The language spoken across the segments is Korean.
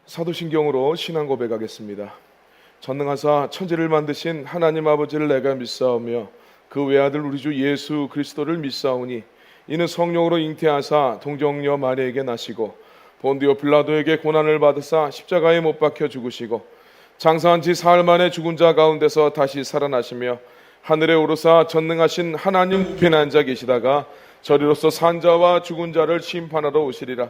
사도신경으로 신앙 고백하겠습니다. 전능하사 천지를 만드신 하나님 아버지를 내가 믿사오며 그 외아들 우리 주 예수 그리스도를 믿사오니 이는 성령으로 잉태하사 동정녀 마리에게 나시고 본디오 빌라도에게 고난을 받으사 십자가에 못 박혀 죽으시고 장사한 지 사흘 만에 죽은 자 가운데서 다시 살아나시며 하늘에 오르사 전능하신 하나님 우편에 앉아 계시다가 저리로서 산 자와 죽은 자를 심판하러 오시리라.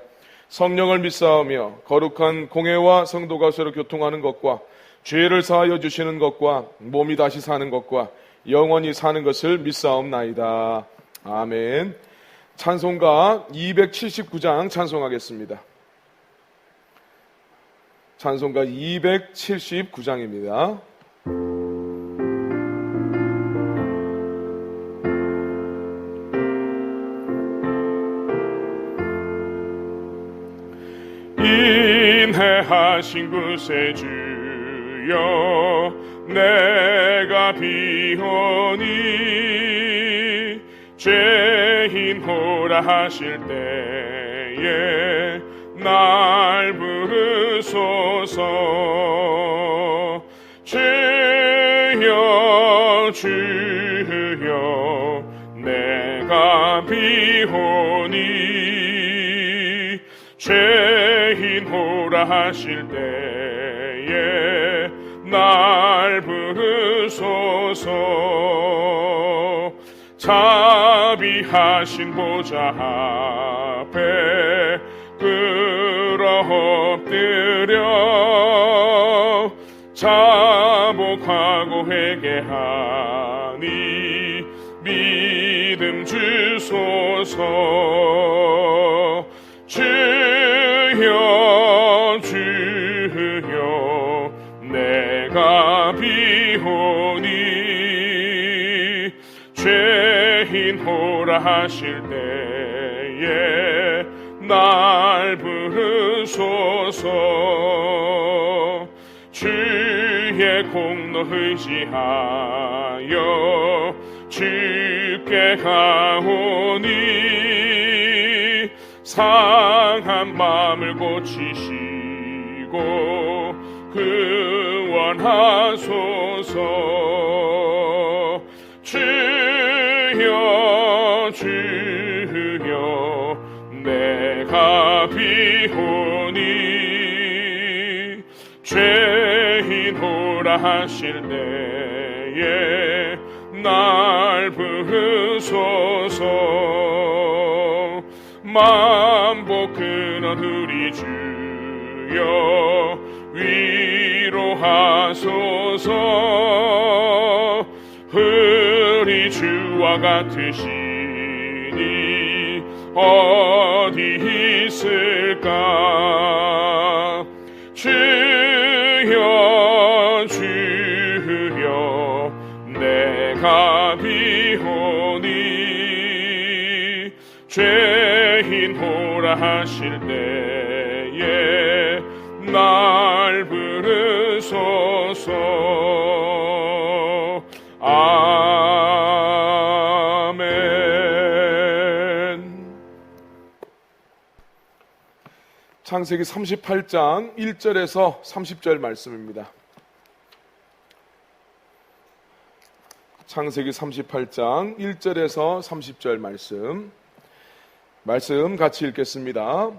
성령을 믿사오며 거룩한 공회와 성도가 서로 교통하는 것과 죄를 사하여 주시는 것과 몸이 다시 사는 것과 영원히 사는 것을 믿사옵나이다. 아멘. 찬송가 279장 찬송하겠습니다. 찬송가 279장입니다. 인해하신 구세주여 내가 비오니 죄인호라 하실 때에 날 부르소서. 주여 주여 내가 비오니 죄인호라 하실 때에 날 부르소서. 자비하신 보좌 앞에 끌어 엎드려 자복하고 회개하니 믿음 주소서. 주여 주여 내가 비오니 죄인호라 하실 때에 날 부르소서. 주의 공로 의지하여 주께 가오니 상한 마음을 고치시고 구원하소서. 주여 주여 내가 비오니 죄인호라 하실 때에 날 부르소서. 만복 근원 우리 주여 위로하소서. 우리 주와 같으시니 어디 있을까. 주여 주여 내가 비오니 죄인호라 하실 때에 날 부르소서. 아멘. 창세기 38장 1절에서 30절 말씀입니다. 창세기 38장 1절에서 30절 말씀 같이 읽겠습니다.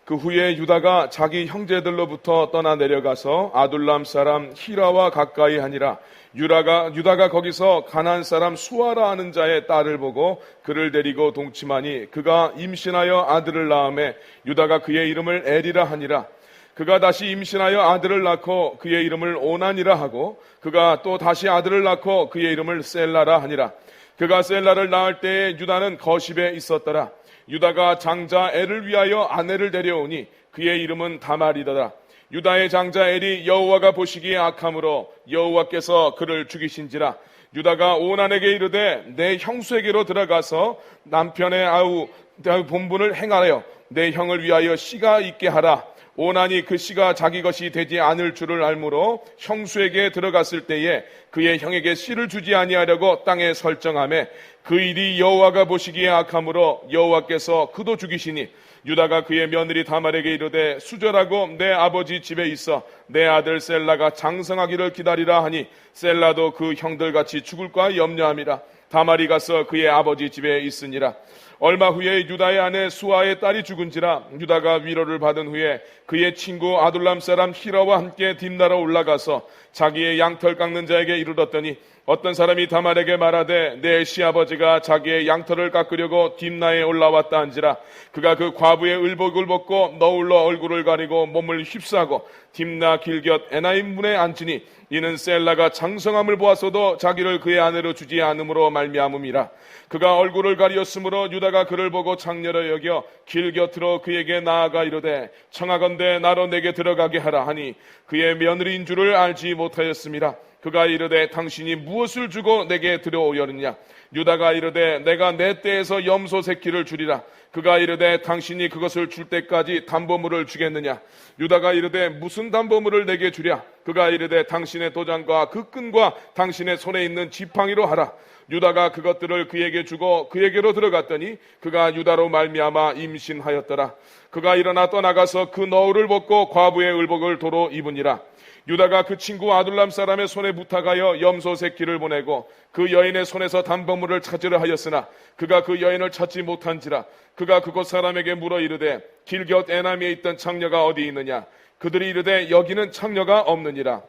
그 후에 유다가 자기 형제들로부터 떠나 내려가서 아둘람 사람 히라와 가까이 하니라. 유다가 거기서 가나안 사람 수아라 하는 자의 딸을 보고 그를 데리고 동침하니 그가 임신하여 아들을 낳음에 유다가 그의 이름을 에리라 하니라. 그가 다시 임신하여 아들을 낳고 그의 이름을 오난이라 하고 그가 또 다시 아들을 낳고 그의 이름을 셀라라 하니라. 그가 셀라를 낳을 때에 유다는 거십에 있었더라. 유다가 장자 엘을 위하여 아내를 데려오니 그의 이름은 다말이더라. 유다의 장자 엘이 여호와가 보시기에 악함으로 여호와께서 그를 죽이신지라. 유다가 오난에게 이르되 내 형수에게로 들어가서 남편의 아우 본분을 행하여 내 형을 위하여 씨가 있게 하라. 오나니 그 씨가 자기 것이 되지 않을 줄을 알므로 형수에게 들어갔을 때에 그의 형에게 씨를 주지 아니하려고 땅에 설정하매 그 일이 여호와가 보시기에 악함으로 여호와께서 그도 죽이시니 유다가 그의 며느리 다말에게 이르되 수절하고 내 아버지 집에 있어 내 아들 셀라가 장성하기를 기다리라 하니 셀라도 그 형들같이 죽을까 염려함이라. 다말이 가서 그의 아버지 집에 있으니라. 얼마 후에 유다의 아내 수아의 딸이 죽은지라. 유다가 위로를 받은 후에 그의 친구 아둘람 사람 히라와 함께 딥나라 올라가서 자기의 양털 깎는 자에게 이르렀더니 어떤 사람이 다말에게 말하되 내 시아버지가 자기의 양털을 깎으려고 딥나에 올라왔다 한지라. 그가 그 과부의 의복을 벗고 너울로 얼굴을 가리고 몸을 휩싸고 딥나 길곁 에나임 문에 앉으니 이는 셀라가 장성함을 보았어도 자기를 그의 아내로 주지 않음으로 말미암음이라. 그가 얼굴을 가리었으므로 유다가 그를 보고 장렬히 여겨 길 곁으로 그에게 나아가 이르되 청하건대 나로 내게 들어가게 하라 하니 그의 며느리인 줄을 알지 못하였음이라. 그가 이르되 당신이 무엇을 주고 내게 들여오려느냐. 유다가 이르되 내가 내 떼에서 염소 새끼를 주리라. 그가 이르되 당신이 그것을 줄 때까지 담보물을 주겠느냐. 유다가 이르되 무슨 담보물을 내게 주랴. 그가 이르되 당신의 도장과 그 끈과 당신의 손에 있는 지팡이로 하라. 유다가 그것들을 그에게 주고 그에게로 들어갔더니 그가 유다로 말미암아 임신하였더라. 그가 일어나 떠나가서 그 너울을 벗고 과부의 의복을 도로 입으니라. 유다가 그 친구 아둘람 사람의 손에 부탁하여 염소 새끼를 보내고 그 여인의 손에서 담보물을 찾으려 하였으나 그가 그 여인을 찾지 못한지라. 그가 그곳 사람에게 물어 이르되 길곁 에나미에 있던 창녀가 어디 있느냐. 그들이 이르되 여기는 창녀가 없느니라.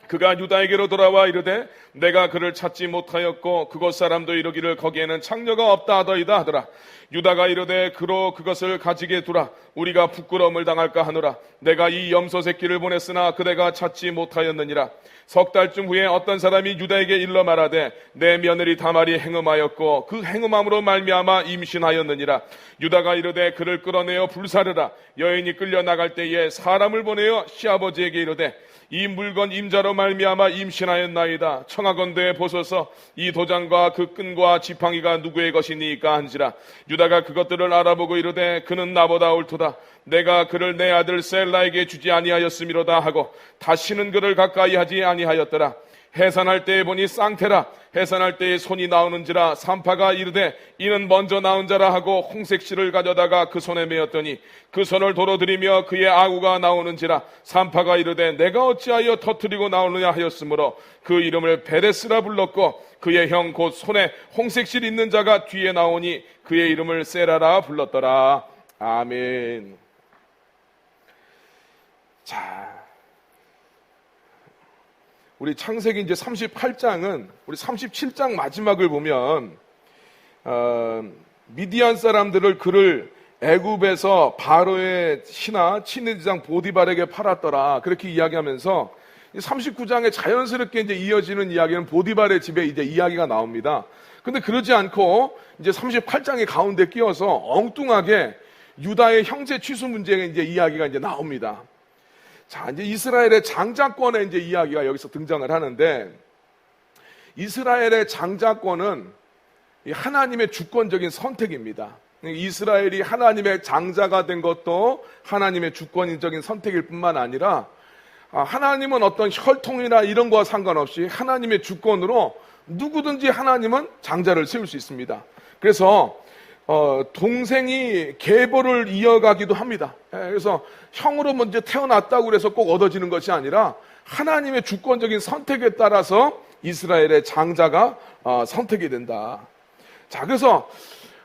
그가 유다에게로 돌아와 이르되 내가 그를 찾지 못하였고 그곳 사람도 이르기를 거기에는 창녀가 없다 하더이다 하더라. 유다가 이르되 그로 그것을 가지게 두라. 우리가 부끄러움을 당할까 하노라. 내가 이 염소 새끼를 보냈으나 그대가 찾지 못하였느니라. 석 달쯤 후에 어떤 사람이 유다에게 일러 말하되 내 며느리 다말이 행음하였고 그 행음함으로 말미암아 임신하였느니라. 유다가 이르되 그를 끌어내어 불사르라. 여인이 끌려 나갈 때에 사람을 보내어 시아버지에게 이르되 이 물건 임자로 말미암아 임신하였나이다. 청하건대 보소서 이 도장과 그 끈과 지팡이가 누구의 것이니까 한지라. 유다가 그것들을 알아보고 이르되 그는 나보다 옳도다. 내가 그를 내 아들 셀라에게 주지 아니하였음이로다 하고 다시는 그를 가까이 하지 아니하였더라. 해산할 때에 보니 쌍태라. 해산할 때에 손이 나오는지라. 산파가 이르되 이는 먼저 나온 자라 하고 홍색실을 가져다가 그 손에 메었더니 그 손을 도로 들이며 그의 아구가 나오는지라. 산파가 이르되 내가 어찌하여 터뜨리고 나오느냐 하였으므로 그 이름을 베레스라 불렀고 그의 형 곧 손에 홍색실 있는 자가 뒤에 나오니 그의 이름을 세라라 불렀더라. 아멘. 자, 우리 창세기 이제 38장은 우리 37장 마지막을 보면 미디안 사람들을 그를 애굽에서 바로의 신하 친위대장 보디발에게 팔았더라. 그렇게 이야기하면서 39장에 자연스럽게 이제 이어지는 이야기는 보디발의 집에 이제 이야기가 나옵니다. 근데 그러지 않고 이제 38장의 가운데 끼어서 엉뚱하게 유다의 형제 취수 문제에 이제 이야기가 이제 나옵니다. 자, 이제 이스라엘의 장자권의 이제 이야기가 여기서 등장을 하는데, 이스라엘의 장자권은 하나님의 주권적인 선택입니다. 이스라엘이 하나님의 장자가 된 것도 하나님의 주권적인 선택일 뿐만 아니라 하나님은 어떤 혈통이나 이런 거와 상관없이 하나님의 주권으로 누구든지 하나님은 장자를 세울 수 있습니다. 그래서 동생이 계보를 이어가기도 합니다. 그래서 형으로 먼저 태어났다고 해서 꼭 얻어지는 것이 아니라 하나님의 주권적인 선택에 따라서 이스라엘의 장자가 선택이 된다. 자, 그래서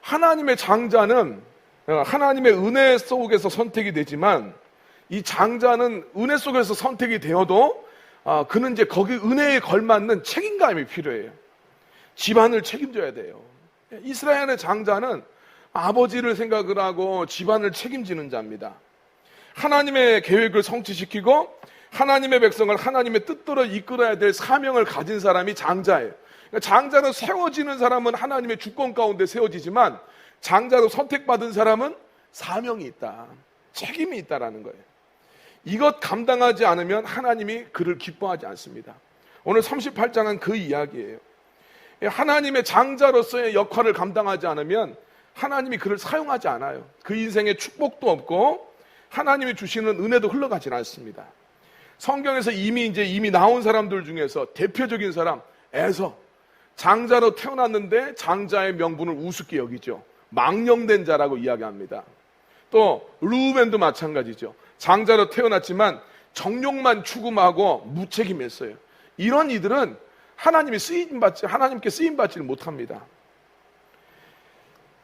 하나님의 장자는 하나님의 은혜 속에서 선택이 되지만 이 장자는 은혜 속에서 선택이 되어도 그는 이제 거기 은혜에 걸맞는 책임감이 필요해요. 집안을 책임져야 돼요. 이스라엘의 장자는 아버지를 생각을 하고 집안을 책임지는 자입니다. 하나님의 계획을 성취시키고 하나님의 백성을 하나님의 뜻대로 이끌어야 될 사명을 가진 사람이 장자예요. 그러니까 장자로 세워지는 사람은 하나님의 주권 가운데 세워지지만 장자로 선택받은 사람은 사명이 있다, 책임이 있다라는 거예요. 이것 감당하지 않으면 하나님이 그를 기뻐하지 않습니다. 오늘 38장은 그 이야기예요. 하나님의 장자로서의 역할을 감당하지 않으면 하나님이 그를 사용하지 않아요. 그 인생에 축복도 없고 하나님이 주시는 은혜도 흘러가지 않습니다. 성경에서 이미 나온 사람들 중에서 대표적인 사람 에서, 장자로 태어났는데 장자의 명분을 우습게 여기죠. 망령된 자라고 이야기합니다. 또 르우벤도 마찬가지죠. 장자로 태어났지만 정욕만 추구하고 무책임했어요. 이런 이들은 하나님께 쓰임받지를 못합니다.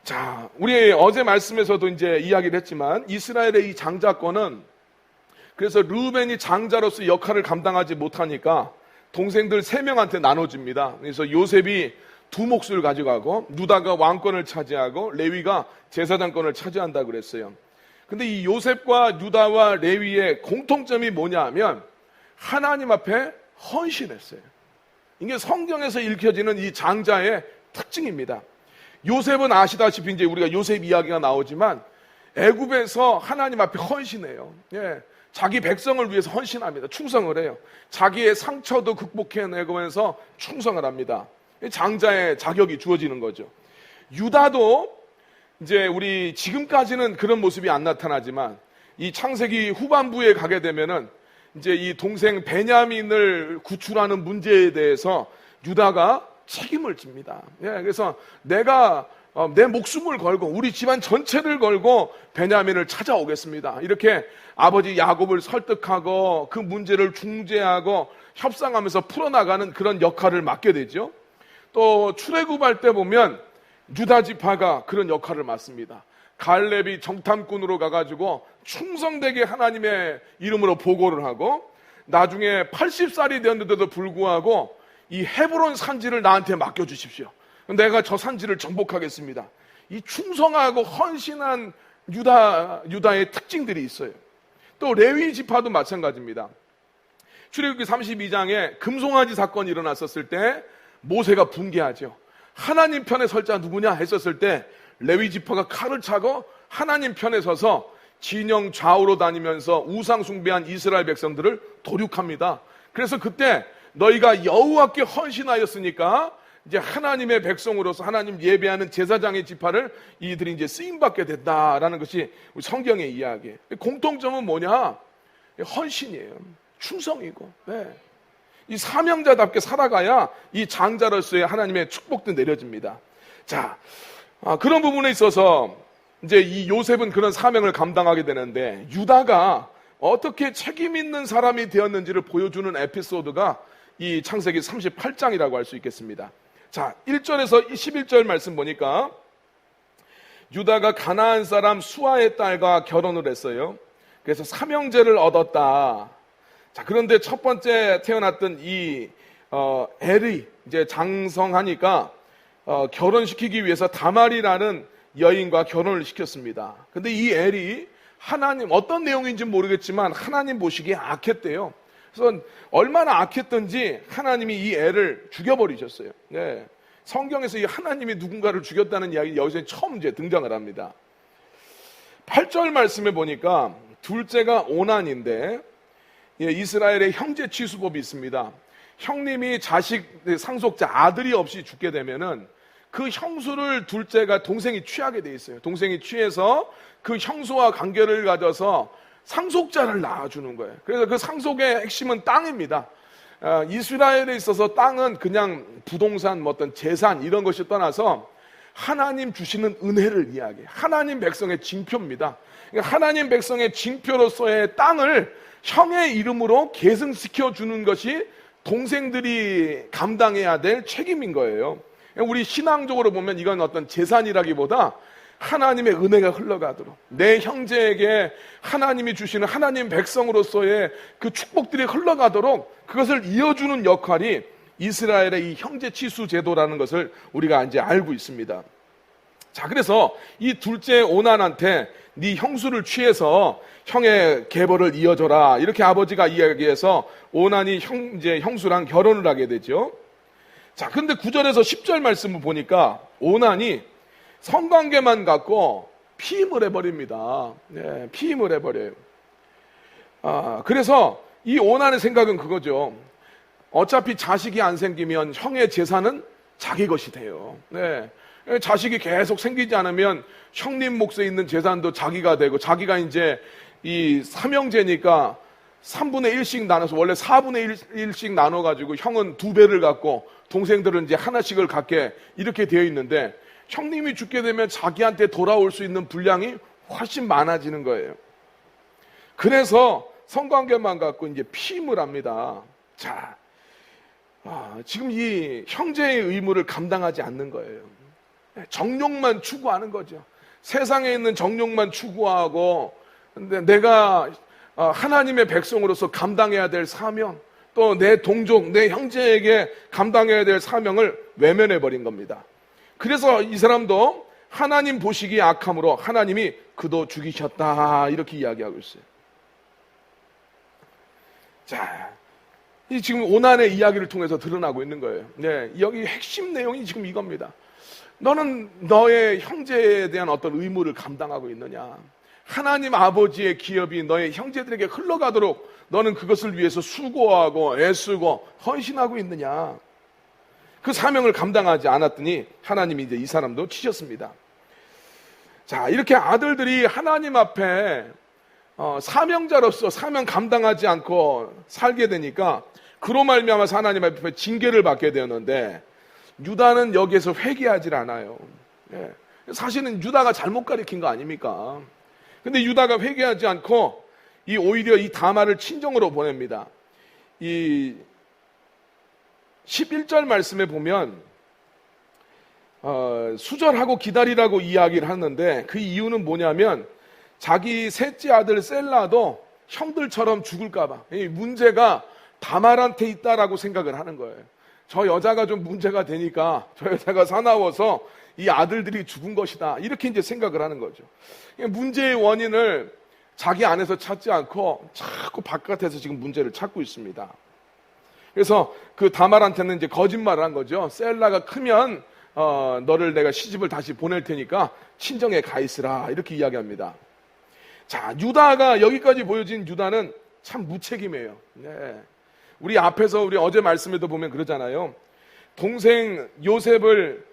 자, 우리 어제 말씀에서도 이제 이야기를 했지만 이스라엘의 이 장자권은, 그래서 르우벤이 장자로서 역할을 감당하지 못하니까 동생들 3명한테 나눠집니다. 그래서 요셉이 2몫을 가져가고 유다가 왕권을 차지하고 레위가 제사장권을 차지한다고 그랬어요. 근데 이 요셉과 유다와 레위의 공통점이 뭐냐 하면 하나님 앞에 헌신했어요. 이게 성경에서 읽혀지는 이 장자의 특징입니다. 요셉은 아시다시피 이제 우리가 요셉 이야기가 나오지만 애굽에서 하나님 앞에 헌신해요. 예, 자기 백성을 위해서 헌신합니다. 충성을 해요. 자기의 상처도 극복해내면서 충성을 합니다. 장자의 자격이 주어지는 거죠. 유다도 이제 우리 지금까지는 그런 모습이 안 나타나지만 이 창세기 후반부에 가게 되면은 이제 이 동생 베냐민을 구출하는 문제에 대해서 유다가 책임을 집니다. 예, 그래서 내가 내 목숨을 걸고 우리 집안 전체를 걸고 베냐민을 찾아오겠습니다. 이렇게 아버지 야곱을 설득하고 그 문제를 중재하고 협상하면서 풀어나가는 그런 역할을 맡게 되죠. 또 출애굽할 때 보면 유다 지파가 그런 역할을 맡습니다. 갈렙이 정탐꾼으로 가가지고 충성되게 하나님의 이름으로 보고를 하고 나중에 80살이 되었는데도 불구하고 이 헤브론 산지를 나한테 맡겨주십시오. 내가 저 산지를 정복하겠습니다. 이 충성하고 헌신한 유다의 특징들이 있어요. 또 레위 지파도 마찬가지입니다. 출애굽기 32장에 금송아지 사건이 일어났었을 때 모세가 붕괴하죠. 하나님 편에 설 자 누구냐 했었을 때 레위 지파가 칼을 차고 하나님 편에 서서 진영 좌우로 다니면서 우상 숭배한 이스라엘 백성들을 도륙합니다. 그래서 그때 너희가 여호와께 헌신하였으니까 이제 하나님의 백성으로서 하나님 예배하는 제사장의 지파를 이들이 이제 쓰임받게 됐다라는 것이 우리 성경의 이야기예요. 공통점은 뭐냐? 헌신이에요. 충성이고. 네. 이 사명자답게 살아가야 이 장자로서의 하나님의 축복도 내려집니다. 자, 그런 부분에 있어서 이제 이 요셉은 그런 사명을 감당하게 되는데 유다가 어떻게 책임 있는 사람이 되었는지를 보여주는 에피소드가 이 창세기 38장이라고 할 수 있겠습니다. 자, 1절에서 11절 말씀 보니까 유다가 가나안 사람 수아의 딸과 결혼을 했어요. 그래서 사명제를 얻었다. 자, 그런데 첫 번째 태어났던 이 엘이 이제 장성하니까 결혼시키기 위해서 다말이라는 여인과 결혼을 시켰습니다. 근데 이 엘이 하나님, 어떤 내용인지 모르겠지만 하나님 보시기에 악했대요. 그래서 얼마나 악했던지 하나님이 이 엘을 죽여버리셨어요. 네. 성경에서 이 하나님이 누군가를 죽였다는 이야기 여기서 처음 이제 등장을 합니다. 8절 말씀에 보니까 둘째가 오난인데 이스라엘의 형제 취수법이 있습니다. 형님이 자식 상속자 아들이 없이 죽게 되면은 그 형수를 둘째가 동생이 취하게 돼 있어요. 동생이 취해서 그 형수와 관계를 가져서 상속자를 낳아주는 거예요. 그래서 그 상속의 핵심은 땅입니다. 이스라엘에 있어서 땅은 그냥 부동산, 어떤 재산 이런 것이 떠나서 하나님 주시는 은혜를 이야기해요. 하나님 백성의 징표입니다. 그러니까 하나님 백성의 징표로서의 땅을 형의 이름으로 계승시켜 주는 것이 동생들이 감당해야 될 책임인 거예요. 우리 신앙적으로 보면 이건 어떤 재산이라기보다 하나님의 은혜가 흘러가도록 내 형제에게 하나님이 주시는 하나님 백성으로서의 그 축복들이 흘러가도록 그것을 이어주는 역할이 이스라엘의 이 형제 치수 제도라는 것을 우리가 이제 알고 있습니다. 자, 그래서 이 둘째 오난한테 네 형수를 취해서 형의 계보를 이어줘라 이렇게 아버지가 이야기해서 오난이 형수랑 결혼을 하게 되죠. 자, 근데 9절에서 10절 말씀을 보니까 오난이 성관계만 갖고 피임을 해버립니다. 네, 피임을 해버려요. 그래서 이 오난의 생각은 그거죠. 어차피 자식이 안 생기면 형의 재산은 자기 것이 돼요. 네. 자식이 계속 생기지 않으면 형님 몫에 있는 재산도 자기가 되고 자기가 이제 이 삼형제니까 3분의 1씩 나눠서, 원래 4분의 1씩 나눠가지고 형은 2배를 갖고 동생들은 이제 하나씩을 갖게 이렇게 되어 있는데, 형님이 죽게 되면 자기한테 돌아올 수 있는 분량이 훨씬 많아지는 거예요. 그래서 성관계만 갖고 이제 피임을 합니다. 자, 지금 이 형제의 의무를 감당하지 않는 거예요. 정욕만 추구하는 거죠. 세상에 있는 정욕만 추구하고, 근데 내가 하나님의 백성으로서 감당해야 될 사명, 또 내 동족, 내 형제에게 감당해야 될 사명을 외면해 버린 겁니다. 그래서 이 사람도 하나님 보시기에 악함으로 하나님이 그도 죽이셨다, 이렇게 이야기하고 있어요. 자, 이 지금 오난의 이야기를 통해서 드러나고 있는 거예요. 네, 여기 핵심 내용이 지금 이겁니다. 너는 너의 형제에 대한 어떤 의무를 감당하고 있느냐? 하나님 아버지의 기업이 너의 형제들에게 흘러가도록 너는 그것을 위해서 수고하고 애쓰고 헌신하고 있느냐? 그 사명을 감당하지 않았더니 하나님이 이제 이 사람도 치셨습니다. 자, 이렇게 아들들이 하나님 앞에 사명자로서 사명 감당하지 않고 살게 되니까 그로 말미암아서 하나님 앞에 징계를 받게 되었는데, 유다는 여기에서 회개하지 않아요. 사실은 유다가 잘못 가리킨 거 아닙니까? 근데 유다가 회개하지 않고 오히려 이 다말을 친정으로 보냅니다. 이 11절 말씀에 보면 수절하고 기다리라고 이야기를 하는데, 그 이유는 뭐냐면 자기 셋째 아들 셀라도 형들처럼 죽을까 봐, 이 문제가 다말한테 있다라고 생각을 하는 거예요. 저 여자가 좀 문제가 되니까 저 여자가 사나워서 이 아들들이 죽은 것이다, 이렇게 이제 생각을 하는 거죠. 문제의 원인을 자기 안에서 찾지 않고 자꾸 바깥에서 지금 문제를 찾고 있습니다. 그래서 그 다말한테는 이제 거짓말을 한 거죠. 셀라가 크면 너를 내가 시집을 다시 보낼 테니까 친정에 가 있으라, 이렇게 이야기합니다. 자, 유다가, 여기까지 보여진 유다는 참 무책임해요. 네. 우리 앞에서 우리 어제 말씀에도 보면 그러잖아요. 동생 요셉을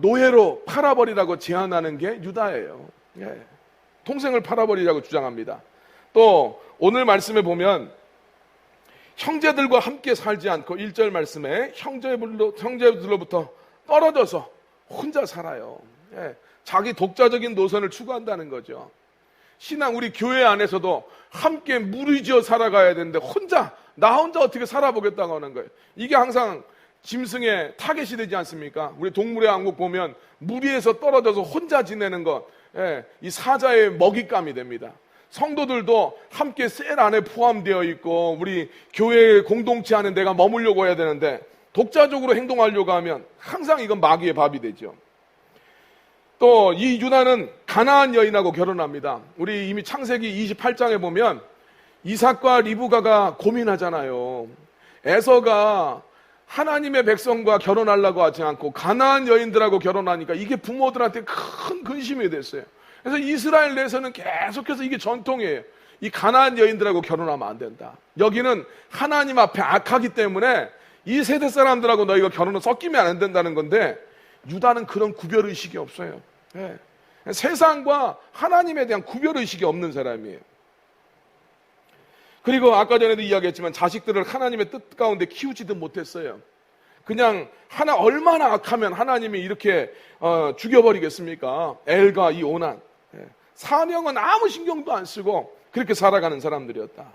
노예로 팔아버리라고 제안하는 게 유다예요. 네. 동생을 팔아버리라고 주장합니다. 또 오늘 말씀에 보면 형제들과 함께 살지 않고 1절 말씀에 형제들로부터 떨어져서 혼자 살아요. 예, 자기 독자적인 노선을 추구한다는 거죠. 신앙, 우리 교회 안에서도 함께 무리지어 살아가야 되는데 나 혼자 어떻게 살아보겠다고 하는 거예요. 이게 항상 짐승의 타겟이 되지 않습니까? 우리 동물의 왕국 보면 무리에서 떨어져서 혼자 지내는 것, 이 사자의 먹잇감이 됩니다. 성도들도 함께 셀 안에 포함되어 있고 우리 교회 공동체 안에 내가 머물려고 해야 되는데 독자적으로 행동하려고 하면 항상 이건 마귀의 밥이 되죠. 또 이 유다는 가나안 여인하고 결혼합니다. 우리 이미 창세기 28장에 보면 이삭과 리브가가 고민하잖아요. 에서가 하나님의 백성과 결혼하려고 하지 않고 가나안 여인들하고 결혼하니까 이게 부모들한테 큰 근심이 됐어요. 그래서 이스라엘 내에서는 계속해서 이게 전통이에요. 이 가나안 여인들하고 결혼하면 안 된다. 여기는 하나님 앞에 악하기 때문에 이 세대 사람들하고 너희가 결혼을 섞이면 안 된다는 건데, 유다는 그런 구별의식이 없어요. 네. 세상과 하나님에 대한 구별의식이 없는 사람이에요. 그리고 아까 전에도 이야기했지만 자식들을 하나님의 뜻 가운데 키우지도 못했어요. 그냥 얼마나 악하면 하나님이 이렇게 죽여버리겠습니까? 엘과 이 오난. 사명은 아무 신경도 안 쓰고 그렇게 살아가는 사람들이었다.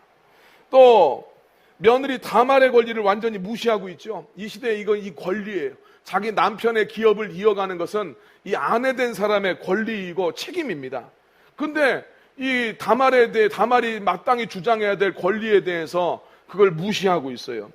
또 며느리 다말의 권리를 완전히 무시하고 있죠. 이 시대에 이 권리예요. 자기 남편의 기업을 이어가는 것은 이 아내 된 사람의 권리이고 책임입니다. 근데 이 다말이 마땅히 주장해야 될 권리에 대해서 그걸 무시하고 있어요.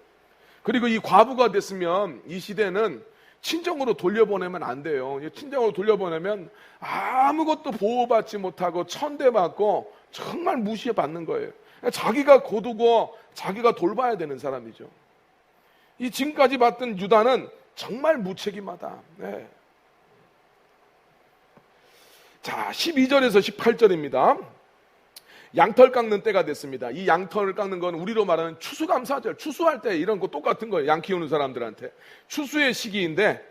그리고 이 과부가 됐으면 이 시대는 친정으로 돌려보내면 안 돼요. 친정으로 돌려보내면 아무것도 보호받지 못하고 천대받고 정말 무시받는 거예요. 자기가 거두고 자기가 돌봐야 되는 사람이죠. 이 지금까지 봤던 유다는 정말 무책임하다. 네. 자, 12절에서 18절입니다. 양털 깎는 때가 됐습니다. 이 양털을 깎는 건 우리로 말하는 추수감사절, 추수할 때 이런 거 똑같은 거예요. 양 키우는 사람들한테. 추수의 시기인데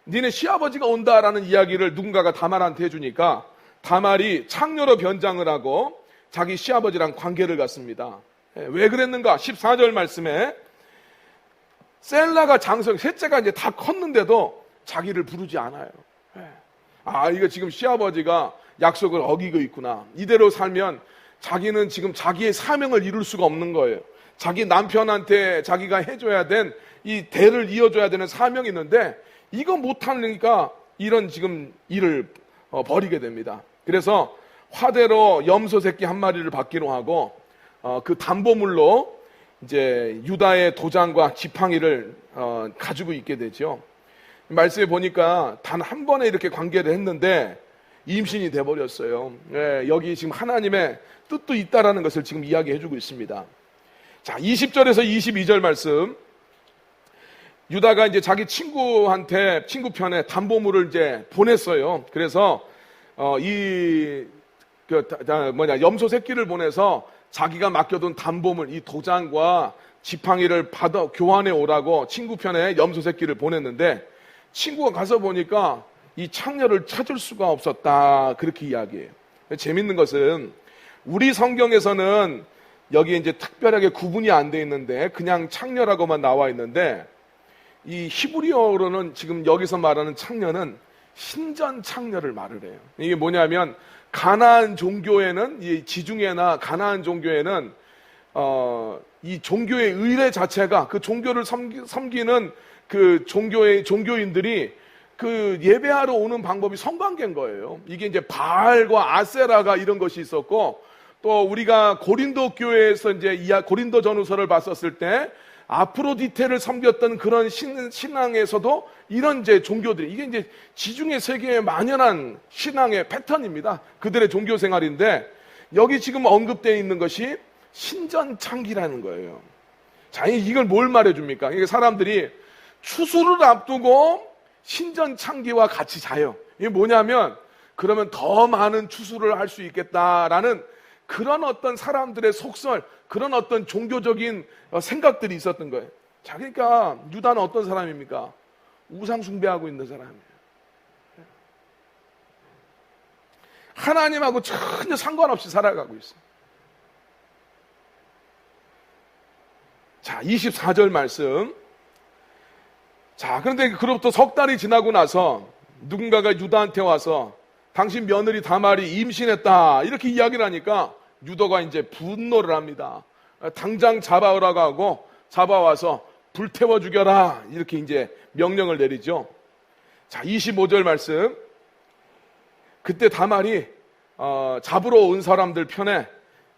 니네 시아버지가 온다라는 이야기를 누군가가 다말한테 해주니까 다말이 창녀로 변장을 하고 자기 시아버지랑 관계를 갖습니다. 왜 그랬는가? 14절 말씀에 셀라가 셋째가 이제 다 컸는데도 자기를 부르지 않아요. 이거 지금 시아버지가 약속을 어기고 있구나. 이대로 살면 자기는 지금 자기의 사명을 이룰 수가 없는 거예요. 자기 남편한테 자기가 해줘야 된 이 대를 이어줘야 되는 사명이 있는데 이거 못하니까 이런 지금 일을 벌이게 됩니다. 그래서 화대로 염소 새끼 한 마리를 받기로 하고 그 담보물로 이제 유다의 도장과 지팡이를 가지고 있게 되죠. 말씀에 보니까 단 한 번에 이렇게 관계를 했는데 임신이 돼버렸어요. 여기 지금 하나님의 뜻도 있다라는 것을 지금 이야기해주고 있습니다. 자, 20절에서 22절 말씀. 유다가 이제 자기 친구한테 친구 편에 담보물을 이제 보냈어요. 그래서 염소 새끼를 보내서 자기가 맡겨둔 담보물, 이 도장과 지팡이를 받아 교환해 오라고 친구 편에 염소 새끼를 보냈는데 친구가 가서 보니까 이 창녀를 찾을 수가 없었다. 그렇게 이야기해요. 재밌는 것은 우리 성경에서는 여기 이제 특별하게 구분이 안 돼 있는데 그냥 창녀라고만 나와 있는데 이 히브리어로는 지금 여기서 말하는 창녀는 신전 창녀를 말을 해요. 이게 뭐냐면 가나안 종교에는 이 지중해나 가나안 종교에는 이 종교의 의례 자체가 그 종교를 섬기는 그 종교인들이 그 예배하러 오는 방법이 성관계인 거예요. 이게 이제 바알과 아세라가 이런 것이 있었고 또 우리가 고린도 교회에서 이제 고린도 전후서를 봤었을 때 아프로디테를 섬겼던 그런 신앙에서도 이런 이제 종교들이 이게 이제 지중해 세계에 만연한 신앙의 패턴입니다. 그들의 종교 생활인데 여기 지금 언급되어 있는 것이 신전창기라는 거예요. 자, 이걸 뭘 말해줍니까? 이게 사람들이 추수를 앞두고 신전창기와 같이 자요. 이게 뭐냐면 그러면 더 많은 추수를 할 수 있겠다라는 그런 어떤 사람들의 속설, 그런 어떤 종교적인 생각들이 있었던 거예요. 자, 그러니까 유다는 어떤 사람입니까? 우상 숭배하고 있는 사람이에요. 하나님하고 전혀 상관없이 살아가고 있어요. 자, 24절 말씀. 자, 그런데 그로부터 석 달이 지나고 나서 누군가가 유다한테 와서 당신 며느리 다말이 임신했다 이렇게 이야기를 하니까 유다가 이제 분노를 합니다. 당장 잡아오라고 하고 잡아와서 불태워 죽여라 이렇게 이제 명령을 내리죠. 자, 25절 말씀. 그때 다말이 잡으러 온 사람들 편에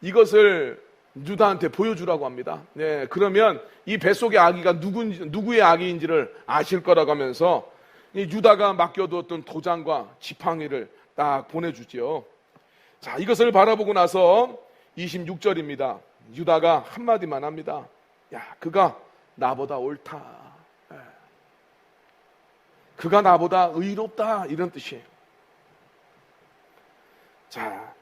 이것을 유다한테 보여주라고 합니다. 네, 그러면 이 뱃속의 아기가 누구의 아기인지를 아실 거라고 하면서 이 유다가 맡겨두었던 도장과 지팡이를 딱 보내주죠. 자, 이것을 바라보고 나서 26절입니다. 유다가 한마디만 합니다. 야, 그가 나보다 옳다. 그가 나보다 의롭다. 이런 뜻이에요. 자,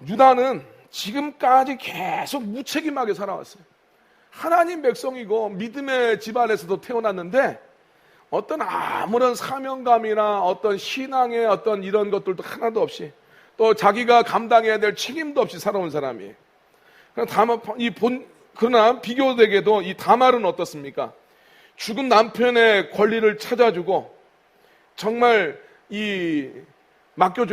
유다는 지금까지 계속 무책임하게 살아왔어요. 하나님 백성이고 믿음의 집안에서도 태어났는데 어떤 아무런 사명감이나 어떤 신앙의 어떤 이런 것들도 하나도 없이 또 자기가 감당해야 될 책임도 없이 살아온 사람이에요. 그러나 비교되게도 이 다말은 어떻습니까? 죽은 남편의 권리를 찾아주고 정말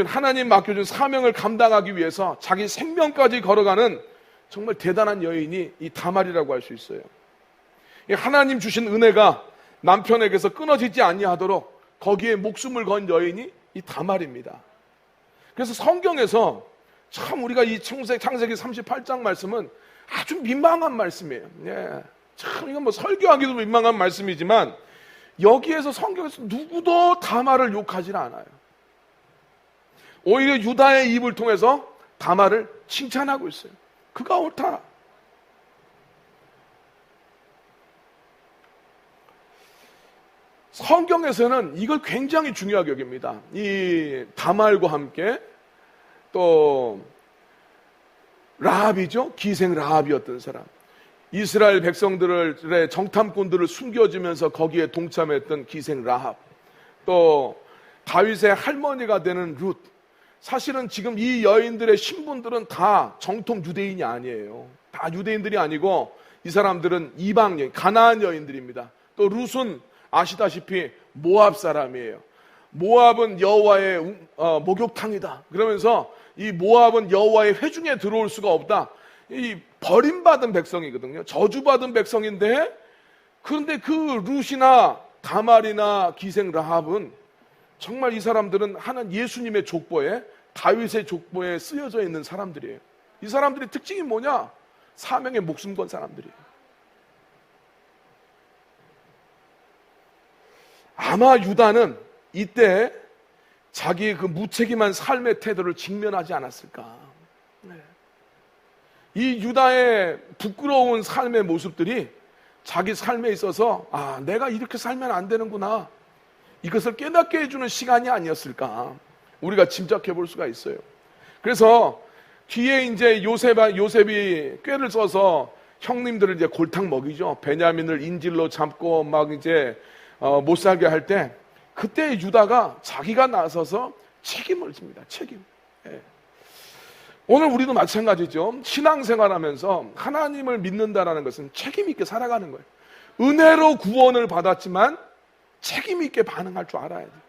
하나님 맡겨준 사명을 감당하기 위해서 자기 생명까지 걸어가는 정말 대단한 여인이 이 다말이라고 할 수 있어요. 하나님 주신 은혜가 남편에게서 끊어지지 아니하도록 거기에 목숨을 건 여인이 이 다말입니다. 그래서 성경에서 참 우리가 이 창세기 38장 말씀은 아주 민망한 말씀이에요. 예. 참 이건 뭐 설교하기도 민망한 말씀이지만 여기에서 성경에서 누구도 다말을 욕하지는 않아요. 오히려 유다의 입을 통해서 다말을 칭찬하고 있어요. 그가 옳다. 성경에서는 이걸 굉장히 중요하게 여깁니다. 이 다말과 함께 또 라합이죠. 기생 라합이었던 사람. 이스라엘 백성들의 정탐꾼들을 숨겨주면서 거기에 동참했던 기생 라합. 또 다윗의 할머니가 되는 룻. 사실은 지금 이 여인들의 신분들은 다 정통 유대인이 아니에요. 다 유대인들이 아니고 이 사람들은 이방 여인, 가나안 여인들입니다. 또 룻은 아시다시피 모압 사람이에요. 모압은 여호와의 목욕탕이다. 그러면서 이 모압은 여호와의 회중에 들어올 수가 없다. 이 버림받은 백성이거든요. 저주받은 백성인데, 그런데 그 룻이나 다말이나 기생 라합은 정말 이 사람들은 하나님 예수님의 족보에, 다윗의 족보에 쓰여져 있는 사람들이에요. 이 사람들의 특징이 뭐냐? 사명에 목숨 건 사람들이에요. 아마 유다는 이때 자기의 그 무책임한 삶의 태도를 직면하지 않았을까. 이 유다의 부끄러운 삶의 모습들이 자기 삶에 있어서 내가 이렇게 살면 안 되는구나, 이것을 깨닫게 해주는 시간이 아니었을까, 우리가 짐작해 볼 수가 있어요. 그래서 뒤에 이제 요셉이 꾀를 써서 형님들을 이제 골탕 먹이죠. 베냐민을 인질로 잡고 막 이제 못 살게 할 때, 그때 유다가 자기가 나서서 책임을 집니다. 책임. 예. 오늘 우리도 마찬가지죠. 신앙생활하면서 하나님을 믿는다라는 것은 책임 있게 살아가는 거예요. 은혜로 구원을 받았지만 책임 있게 반응할 줄 알아야 돼요.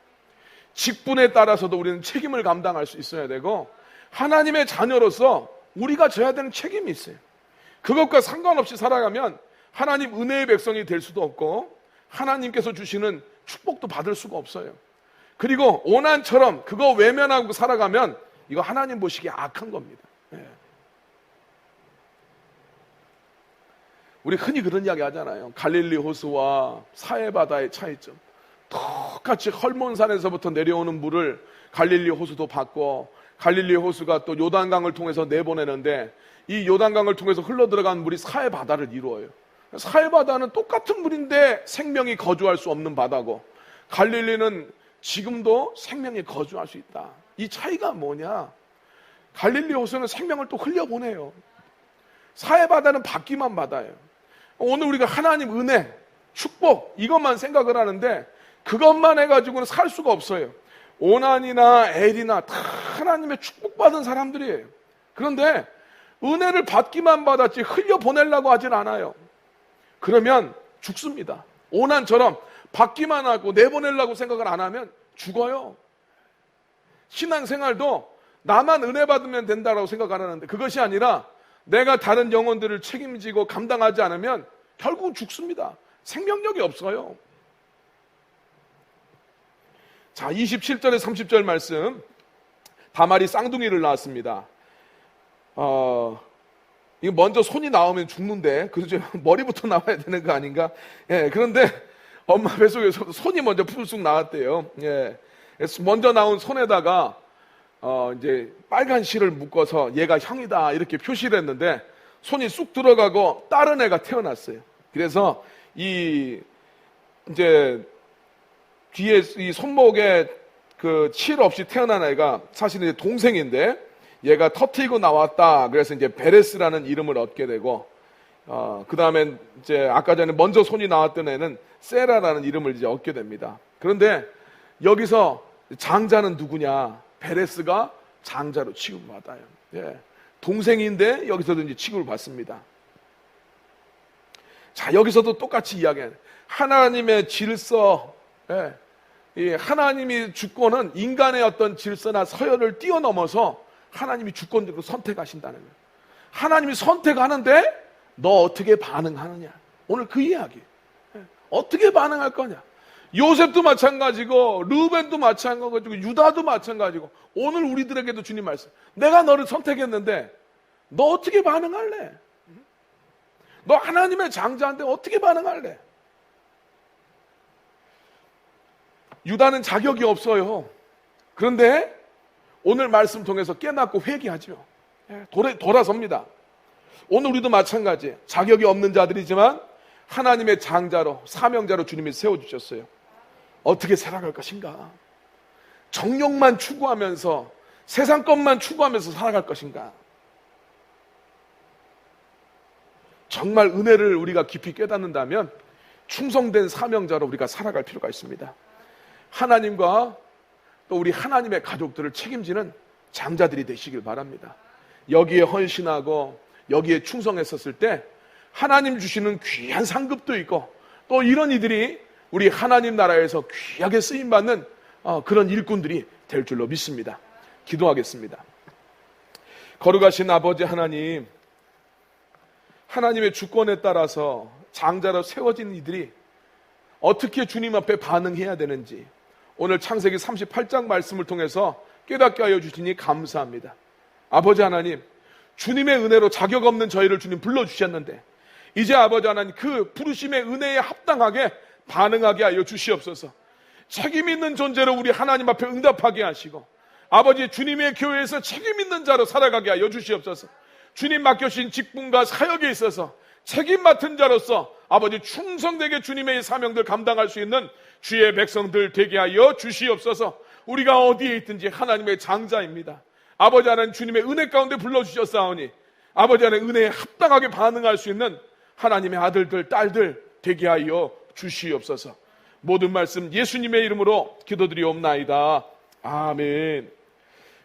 직분에 따라서도 우리는 책임을 감당할 수 있어야 되고, 하나님의 자녀로서 우리가 져야 되는 책임이 있어요. 그것과 상관없이 살아가면 하나님 은혜의 백성이 될 수도 없고, 하나님께서 주시는 축복도 받을 수가 없어요. 그리고 오난처럼 그거 외면하고 살아가면 이거 하나님 보시기에 악한 겁니다. 예. 우리 흔히 그런 이야기 하잖아요. 갈릴리 호수와 사해바다의 차이점. 똑같이 헐몬산에서부터 내려오는 물을 갈릴리 호수도 받고, 갈릴리 호수가 또 요단강을 통해서 내보내는데, 이 요단강을 통해서 흘러들어간 물이 사해바다를 이루어요. 사해바다는 똑같은 물인데 생명이 거주할 수 없는 바다고, 갈릴리는 지금도 생명이 거주할 수 있다. 이 차이가 뭐냐? 갈릴리 호수는 생명을 또 흘려보내요. 사해바다는 받기만 받아요. 오늘 우리가 하나님 은혜, 축복, 이것만 생각을 하는데 그것만 해가지고는 살 수가 없어요. 오난이나 엘이나 다 하나님의 축복받은 사람들이에요. 그런데 은혜를 받기만 받았지 흘려보내려고 하진 않아요. 그러면 죽습니다. 오난처럼 받기만 하고 내보내려고 생각을 안 하면 죽어요. 신앙생활도 나만 은혜 받으면 된다고 생각 안 하는데, 그것이 아니라 내가 다른 영혼들을 책임지고 감당하지 않으면 결국은 죽습니다. 생명력이 없어요. 자, 27절에 30절 말씀. 다말이 쌍둥이를 낳았습니다. 이거 먼저 손이 나오면 죽는데, 그죠? 머리부터 나와야 되는 거 아닌가? 예, 그런데 엄마 뱃속에서 손이 먼저 푸르쑥 나왔대요. 예. 그래서 먼저 나온 손에다가 이제 빨간 실을 묶어서 얘가 형이다 이렇게 표시를 했는데, 손이 쑥 들어가고 다른 애가 태어났어요. 그래서 이제 뒤에 이 손목에 그 칠 없이 태어난 애가 사실은 이제 동생인데, 얘가 터트리고 나왔다. 그래서 이제 베레스라는 이름을 얻게 되고, 그 다음에 이제 아까 전에 먼저 손이 나왔던 애는 세라라는 이름을 이제 얻게 됩니다. 그런데 여기서 장자는 누구냐? 베레스가 장자로 취급받아요. 예. 동생인데 여기서도 이제 취급을 받습니다. 자, 여기서도 똑같이 이야기해요. 하나님의 질서, 예. 이 하나님이 주권은 인간의 어떤 질서나 서열을 뛰어넘어서 하나님이 주권적으로 선택하신다는 거예요. 하나님이 선택하는데 너 어떻게 반응하느냐? 오늘 그 이야기. 어떻게 반응할 거냐? 요셉도 마찬가지고, 르벤도 마찬가지고, 유다도 마찬가지고, 오늘 우리들에게도 주님 말씀. 내가 너를 선택했는데 너 어떻게 반응할래? 너 하나님의 장자인데 어떻게 반응할래? 유다는 자격이 없어요. 그런데 오늘 말씀 통해서 깨닫고 회개하죠. 돌아섭니다. 오늘 우리도 마찬가지예요. 자격이 없는 자들이지만 하나님의 장자로, 사명자로 주님이 세워주셨어요. 어떻게 살아갈 것인가? 정욕만 추구하면서, 세상 것만 추구하면서 살아갈 것인가? 정말 은혜를 우리가 깊이 깨닫는다면 충성된 사명자로 우리가 살아갈 필요가 있습니다. 하나님과 또 우리 하나님의 가족들을 책임지는 장자들이 되시길 바랍니다. 여기에 헌신하고 여기에 충성했었을 때 하나님 주시는 귀한 상급도 있고, 또 이런 이들이 우리 하나님 나라에서 귀하게 쓰임받는 그런 일꾼들이 될 줄로 믿습니다. 기도하겠습니다. 거룩하신 아버지 하나님, 하나님의 주권에 따라서 장자로 세워진 이들이 어떻게 주님 앞에 반응해야 되는지 오늘 창세기 38장 말씀을 통해서 깨닫게 하여 주시니 감사합니다. 아버지 하나님, 주님의 은혜로 자격 없는 저희를 주님 불러주셨는데 이제 아버지 하나님 그 부르심의 은혜에 합당하게 반응하게 하여 주시옵소서. 책임 있는 존재로 우리 하나님 앞에 응답하게 하시고 아버지 주님의 교회에서 책임 있는 자로 살아가게 하여 주시옵소서. 주님 맡겨주신 직분과 사역에 있어서 책임 맡은 자로서 아버지 충성되게 주님의 사명들 감당할 수 있는 주의 백성들 되게 하여 주시옵소서. 우리가 어디에 있든지 하나님의 장자입니다. 아버지 하나님 주님의 은혜 가운데 불러주셨사오니 아버지 하나님 은혜에 합당하게 반응할 수 있는 하나님의 아들들 딸들 되게 하여 주시옵소서. 모든 말씀 예수님의 이름으로 기도드리옵나이다. 아멘.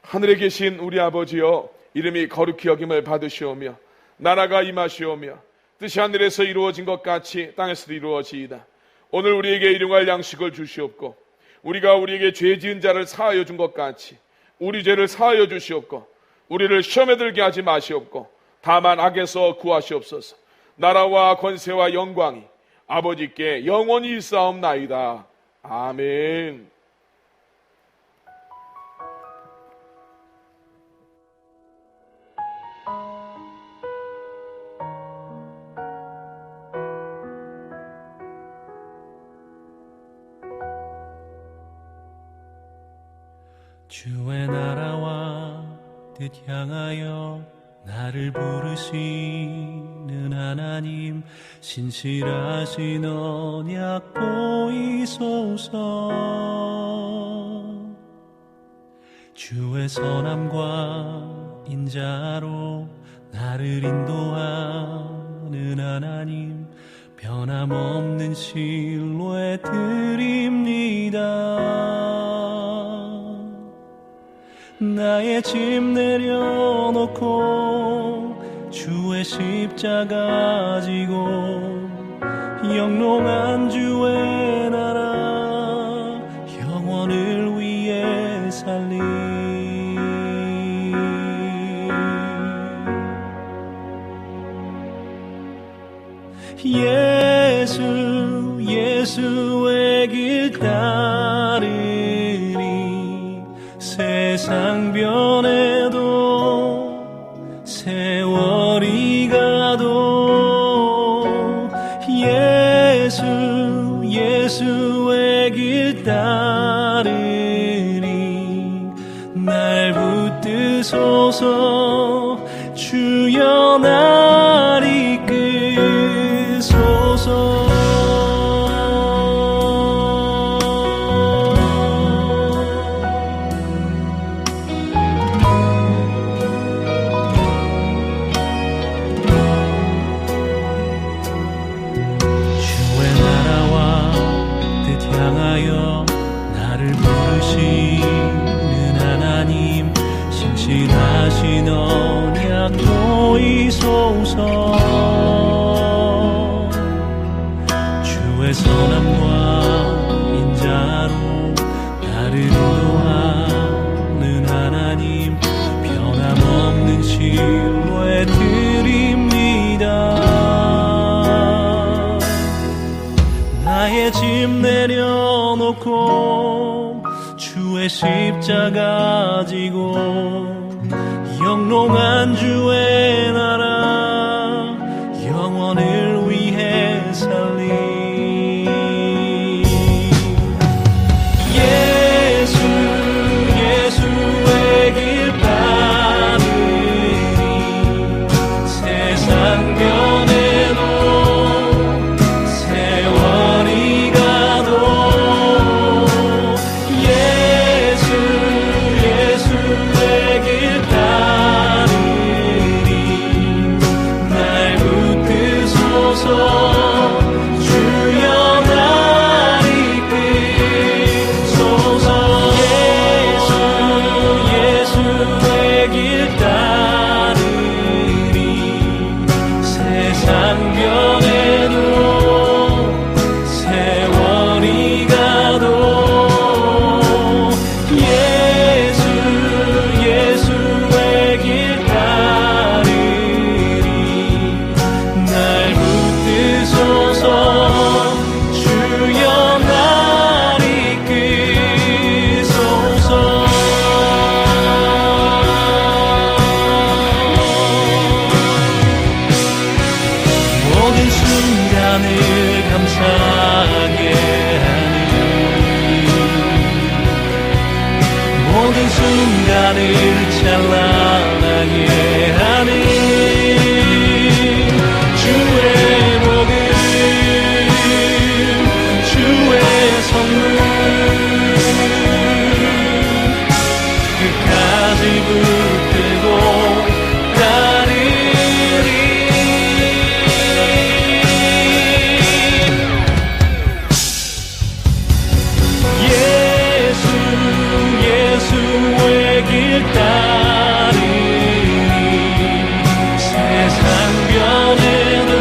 하늘에 계신 우리 아버지여, 이름이 거룩히 여김을 받으시오며 나라가 임하시오며 뜻이 하늘에서 이루어진 것 같이 땅에서도 이루어지이다. 오늘 우리에게 일용할 양식을 주시옵고 우리가 우리에게 죄 지은 자를 사하여 준 것 같이 우리 죄를 사하여 주시옵고 우리를 시험에 들게 하지 마시옵고 다만 악에서 구하시옵소서. 나라와 권세와 영광이 아버지께 영원히 있사옵나이다. 아멘. 주의 나라와 뜻 향하여 나를 부르시는 하나님, 신실하신 언약 보이소서. 주의 선함과 인자로 나를 인도하는 하나님, 변함없는 신뢰 드립니다. 나의 짐 내려놓고 주의 십자가 지고 영롱한 주의 나라 영원을 위해 살리. 예수의 길 따르리. 세상 변해도 세월이 가도 예수의 길 따르리. 날 붙드소서. 주여 날 이끄소서. 신실하신 언약 보이소서. 주의 선함과 인자로 나를 인도하는 하나님, 변함없는 신뢰 드립니다. 나의 짐 내려놓고 주의 십자가 지고 영롱한 주의 나라 영원을 위해 살리. 예수의 길 따르리. 세상 변해도 세월이 가도 예수의 길 따르리. 시간을 감사하게 하니 모든 순간을 찬란하게 하니 주의 복음 주의 선물 끝까지 붙들고 따르리 예수의 길 따르리 세상 변해도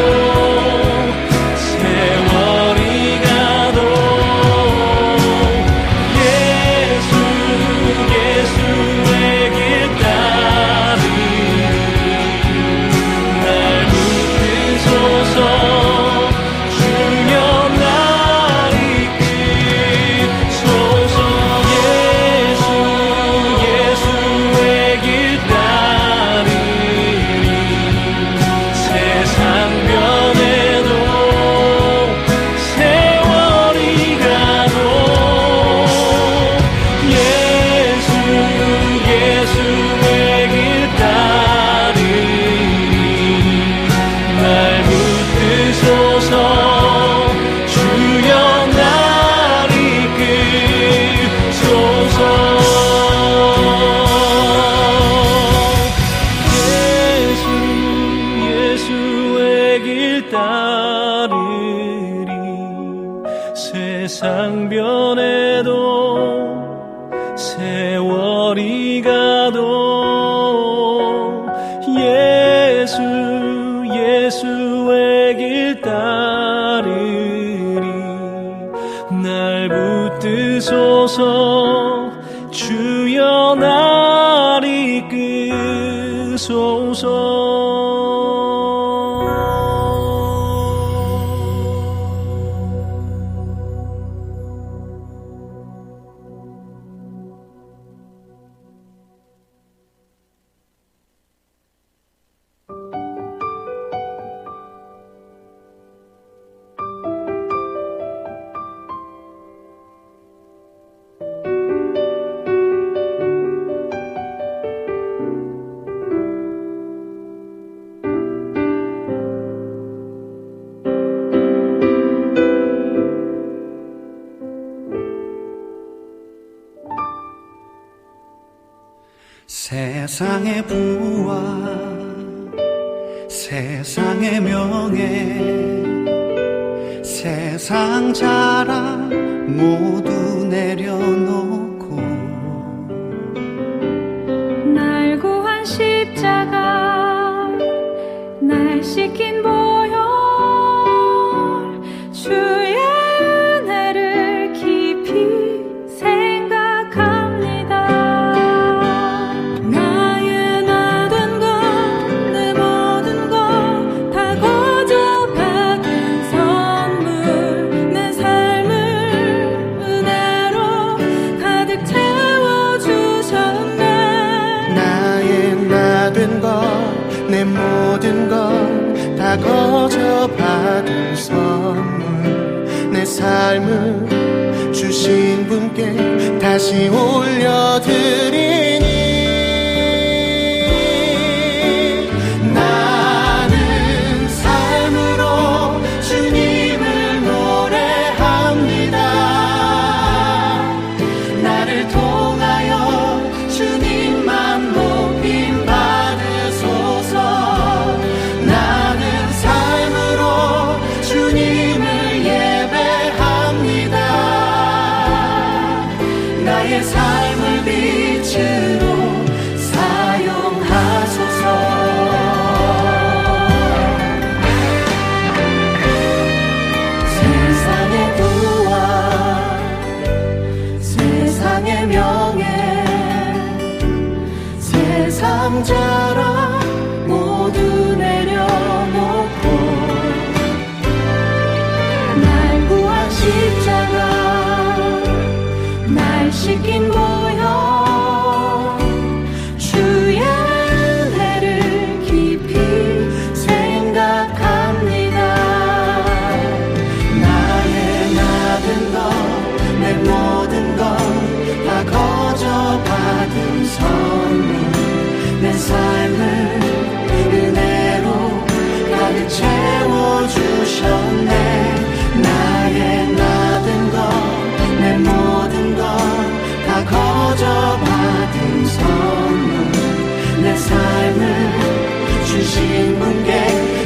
세월이 가도 예수의 길 따르리 날 붙드소서 주여 날 이끌소서 예수의 길 따르리 세상 변해도 세월이 가도 예수의 길 따르리 날 붙드소서 주여 날 이끌소서 예수의 길 따르리 세상 변해도 세월이 가도 예수의 길 따르리 날 붙드소서 주여 날 이끌소서 세상의 부와 세상의 명예 세상 자랑 모두 내려놓고 날 구한 십자가 날 씻긴 보혈 주의 은혜를 깊이 생각합니다. 나의 나 된 것 내 모든 것 다 거저 받은 선물 내 삶을 은혜로 가득 채워주셨네. 나의 나 된 것 내 모든 것 다 거저 받은 선물 내 삶을 주신 분께 다시 올려드리니 나는 삶으로 주님을 노래합니다. 나를 통하여 주님만 높임 받으소서. 나는 삶으로 주님을 예배합니다. 나의 삶을 빛으로 사용하소서. 세상의 부와 세상의 명예 세상 자랑 모두 내려놓고 날 구한 십자가 날 씻긴 보혈 주의 은혜를 깊이 생각합니다. 삶을 은혜로 가득 채워주셨네. 나의 모든 것 내 모든 것 다 거저 받은 선물, 내 삶을 주신 분께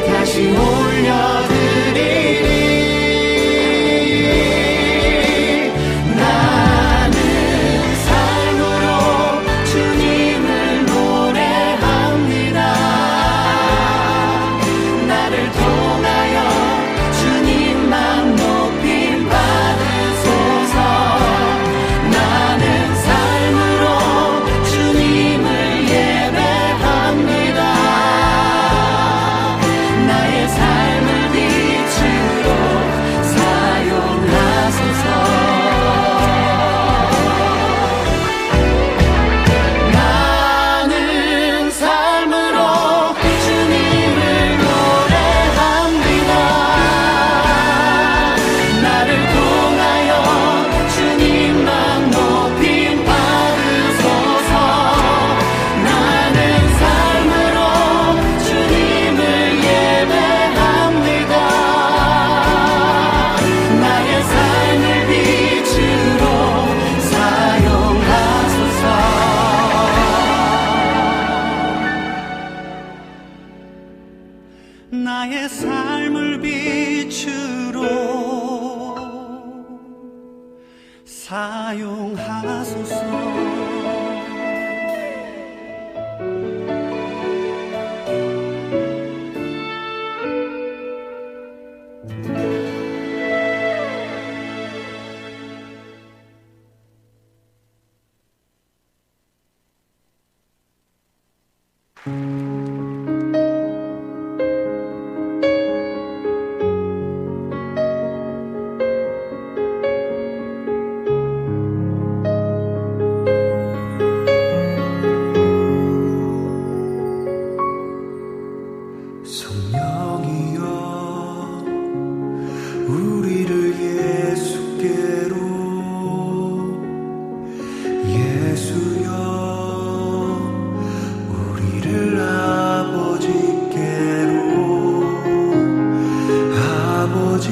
다시 올려드리리. 나는 삶으로 주님을 노래합니다. 나를 통하여 주님만 높임 받으소서. 나는 삶으로 주님을 예배합니다. 나의 삶을 빛으로 사용하소서. 나는 삶으로 주님을 노래합니다. 나를 통하여 주님만 높임 받으소서. 나는 삶으로 주님을 예배합니다. 나의 삶을 빛으로 사용하소서. 나의 삶을 빛으로 사용하소서. 성령이여 우리를 예수께로, 예수여 우리를 아버지께로, 아버지